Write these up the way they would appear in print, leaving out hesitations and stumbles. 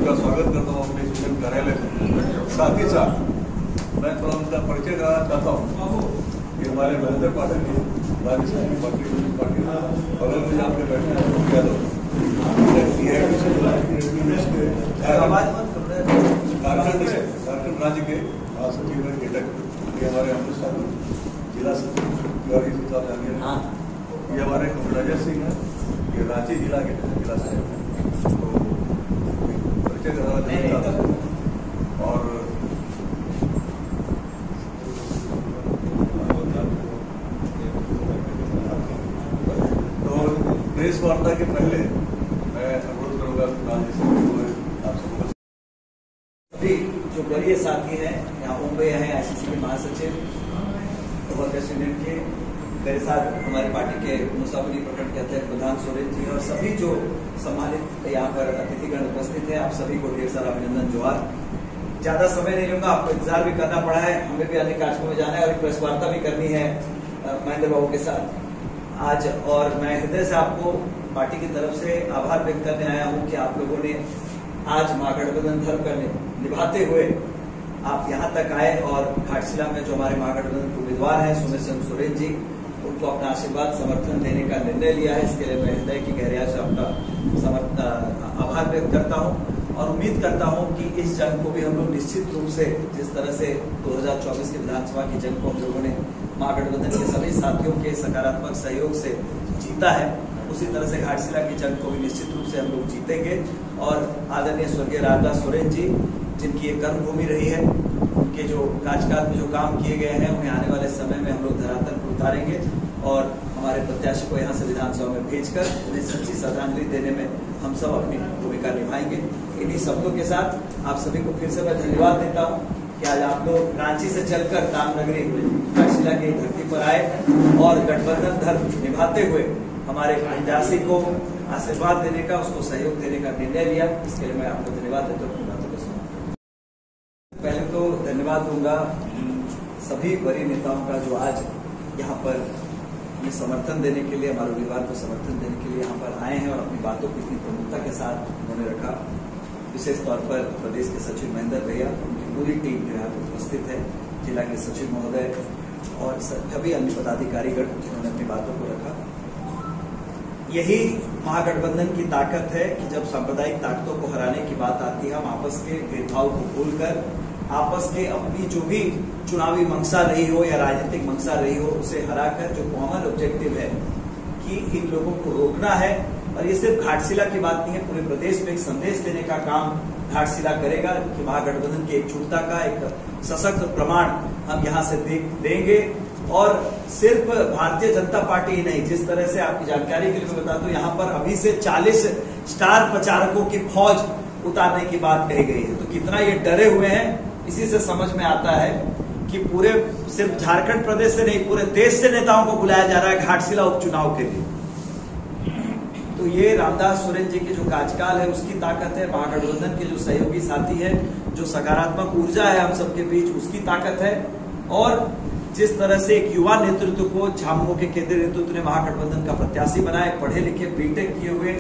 उनका स्वागत करता हूँ अपने सूचन कार्यालय में। साथ ही साथ मैं थोड़ा उनका परिचय कराना चाहता हूँ कि हमारे महेंद्र पाठक जी राज्य पार्टी बगल में जहाँ पे बैठे हैं यादव झारखंड राज्य के सचिव घटक, ये हमारे अमृतसर जिला सचिव ये हमारे राजा सिंह है, ये रांची जिला के जिला साहब है। तो परिचय कराना और तो प्रेस वार्ता के पहले मैं अनुरोध करूंगा आप सबको सभी जो वरीय साथी हैं यहाँ मुंबई हैं, आईसीसी के महासचिव वर्कर्स यूनियन के, मेरे साथ हमारी पार्टी के मुसाफिरी प्रखंड के अध्यक्ष प्रधान सोरेन जी और सभी जो सम्मानित यहाँ पर अतिथिगण उपस्थित है, आप सभी को ढेर सारा अभिनंदन जोहार। ज्यादा समय नहीं लूंगा, आपको इंतजार भी करना पड़ा है, हमें भी अन्य कार्यक्रमों में जाना है और एक प्रेस वार्ता भी करनी है महेंद्र बाबू के साथ आज। और मैं हृदय से आपको पार्टी की तरफ से आभार व्यक्त करने आया हूँ कि आप लोगों ने आज महागठबंधन धर्म का निभाते हुए आप यहाँ तक आए और घाटशिला में जो हमारे महागठबंधन के उम्मीदवार हैं सुमित चंद्र सोरेन जी, उनको अपना आशीर्वाद समर्थन देने का निर्णय लिया है। इसके लिए मैं हृदय की गहराई से आपका आभार व्यक्त करता हूं और उम्मीद करता हूं कि इस जंग को भी हम लोग निश्चित रूप से जिस तरह से 2024 के विधानसभा की जंग को हम लोगों ने महागठबंधन के सभी साथियों के सकारात्मक सहयोग से जीता है, उसी तरह से घाटशिला की जंग को भी निश्चित रूप से हम लोग जीतेंगे। और आदरणीय स्वर्गीय रामदास सोरेन जी, जिनकी एक कर्मभूमि रही है, उनके जो कार्यकाल में जो काम किए गए हैं उन्हें आने वाले समय में हम लोग धरातल पर उतारेंगे और हमारे प्रत्याशी को यहाँ से विधानसभा में भेजकर उन्हें सच्ची श्रद्धांजलि देने में हम सब अपनी भूमिका निभाएंगे। इन्हीं शब्दों के साथ आप सभी को फिर से मैं धन्यवाद देता हूँ कि आज आप लोग रांची से चलकर रामनगरी घाटशिला की धरती पर आए और गठबंधन धर्म निभाते हुए हमारे प्रत्याशी को आशीर्वाद देने का, उसको सहयोग देने का निर्णय लिया। इसके लिए मैं आपको धन्यवाद देता हूँ। पहले तो धन्यवाद दूंगा सभी वरीय नेताओं का जो आज यहाँ पर ये समर्थन देने के लिए, हमारे उम्मीदवार को समर्थन देने के लिए यहाँ पर आए हैं और अपनी बातों को इतनी प्रमुखता के साथ उन्होंने रखा। विशेष तौर पर प्रदेश के सचिव महेंद्र भैया, उनकी पूरी टीम जो यहाँ पर उपस्थित है, जिला के सचिव महोदय और सभी अन्य पदाधिकारीगण जिन्होंने अपनी बातों को रखा। यही महागठबंधन की ताकत है कि जब सांप्रदायिक ताकतों को हराने की बात आती है, हम आपस के भेदभाव को भूलकर आपस के अपनी जो भी चुनावी मंशा रही हो या राजनीतिक मंशा रही हो उसे हराकर जो कॉमन ऑब्जेक्टिव है कि इन लोगों को रोकना है। और ये सिर्फ घाटशिला की बात नहीं है, पूरे प्रदेश में एक संदेश देने का काम घाटशिला करेगा कि महागठबंधन की एकजुटता का एक सशक्त प्रमाण हम यहाँ से देंगे। और सिर्फ भारतीय जनता पार्टी ही नहीं, जिस तरह से आपकी जानकारी के लिए मैं बता दूं, यहाँ पर अभी से 40 स्टार प्रचारकों की फौज उतारने की बात कही गई है। तो कितना ये डरे हुए हैं, इसी से समझ में आता है कि पूरे सिर्फ झारखंड प्रदेश से नहीं, पूरे देश से नेताओं को बुलाया जा रहा है घाटशिला उपचुनाव के लिए। तो ये रामदास सोरेन जी की जो कार्यकाल है उसकी ताकत है, महागठबंधन के जो सहयोगी साथी है, जो सकारात्मक ऊर्जा है हम सबके बीच, उसकी ताकत है। और जिस तरह से एक युवा नेतृत्व को झामुमो के केंद्रीय नेतृत्व ने महागठबंधन का प्रत्याशी बनाया, पढ़े लिखे बीटेक किए हुए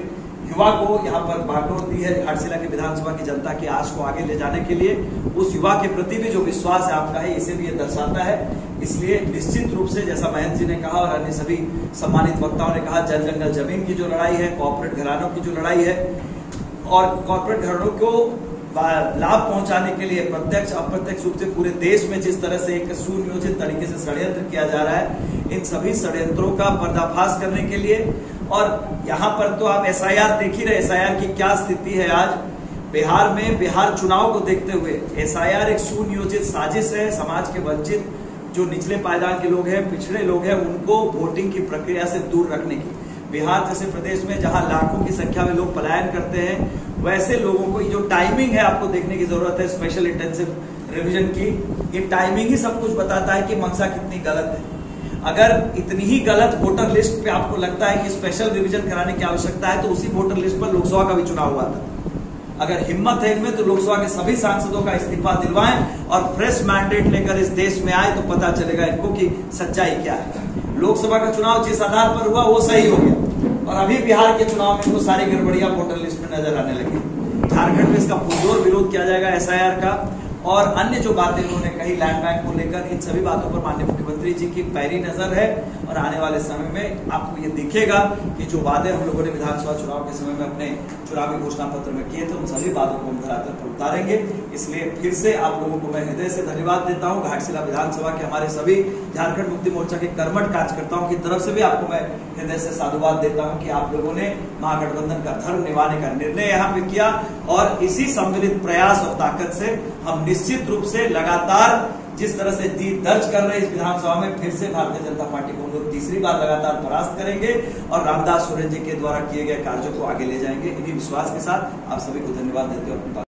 युवा को यहाँ पर बागडोर दी है घाटशिला की विधानसभा की जनता की आश को आगे ले जाने के लिए। उस युवा के प्रति भी जो विश्वास है आपका है, इसे भी ये दर्शाता है। इसलिए निश्चित रूप से जैसा महेंद्र जी ने कहा और अन्य सभी सम्मानित वक्ताओं ने कहा, जल जंगल जमीन की जो लड़ाई है, कॉर्पोरेट घरानों की जो लड़ाई है और कॉर्पोरेट घरानों को लाभ पहुंचाने के लिए प्रत्यक्ष अप्रत्यक्ष रूप से पूरे देश में जिस तरह से एक सुनियोजित तरीके से षड्यंत्र किया जा रहा है, इन सभी षड्यंत्रों का पर्दाफाश करने के लिए। और यहाँ पर तो आप एसआईआर देख ही रहे, एसआईआर की क्या स्थिति है आज बिहार में। बिहार चुनाव को देखते हुए एसआईआर एक सुनियोजित साजिश है, समाज के वंचित जो निचले पायदान के लोग हैं, पिछड़े लोग हैं, उनको वोटिंग की प्रक्रिया से दूर रखने की। बिहार जैसे प्रदेश में जहां लाखों की संख्या में लोग पलायन करते हैं, वैसे लोगों को जो टाइमिंग है आपको देखने की जरूरत है स्पेशल इंटेंसिव रिवीजन की। ये टाइमिंग ही सब कुछ बताता है कि मंशा कितनी गलत है। अगर इतनी ही गलत वोटर लिस्ट पे आपको लगता है कि स्पेशल रिवीजन कराने की आवश्यकता है, तो उसी वोटर लिस्ट पर लोकसभा का भी चुनाव हुआ था। अगर हिम्मत है इनमें तो लोकसभा के सभी सांसदों का इस्तीफा दिलवाएं और फ्रेश मैंडेट लेकर इस देश में आए, तो पता चलेगा इनको कि सच्चाई क्या है। लोकसभा का चुनाव जिस आधार पर हुआ वो सही हो गया और अभी बिहार के चुनाव में इनको सारी गड़बड़ियां वोटर लिस्ट में नजर आने लगी। झारखंड में इसका पुरजोर विरोध किया जाएगा एसआईआर का। और अन्य जो बातें उन्होंने कही लैंड बैंक को लेकर, इन सभी बातों पर माननीय मुख्यमंत्री जी की पैरी नजर है। और आने वाले समय में आपको ये दिखेगा कि जो वादे हम लोगों ने विधानसभा चुनाव के समय में अपने चुनावी घोषणा पत्र में किए थे, उन सभी बातों को हम धरातल पर उतारेंगे। इसलिए फिर से आप लोगों को मैं हृदय से धन्यवाद देता हूँ। घाटशिला विधानसभा के हमारे सभी झारखंड मुक्ति मोर्चा के कर्मठ कार्यकर्ताओं की तरफ से भी आपको मैं हृदय से साधुवाद देता हूँ कि आप लोगों ने महागठबंधन का धर्म निभाने का निर्णय यहाँ पे किया। और इसी सम्मिलित प्रयास और ताकत से हम निश्चित रूप से लगातार जिस तरह से जीत दर्ज कर रहे इस विधानसभा में, फिर से भारतीय जनता पार्टी को हम लोग तीसरी बार लगातार परास्त करेंगे और रामदास सोरेन जी के द्वारा किए गए कार्यों को आगे ले जाएंगे। इन्हीं विश्वास के साथ आप सभी को धन्यवाद देते हैं।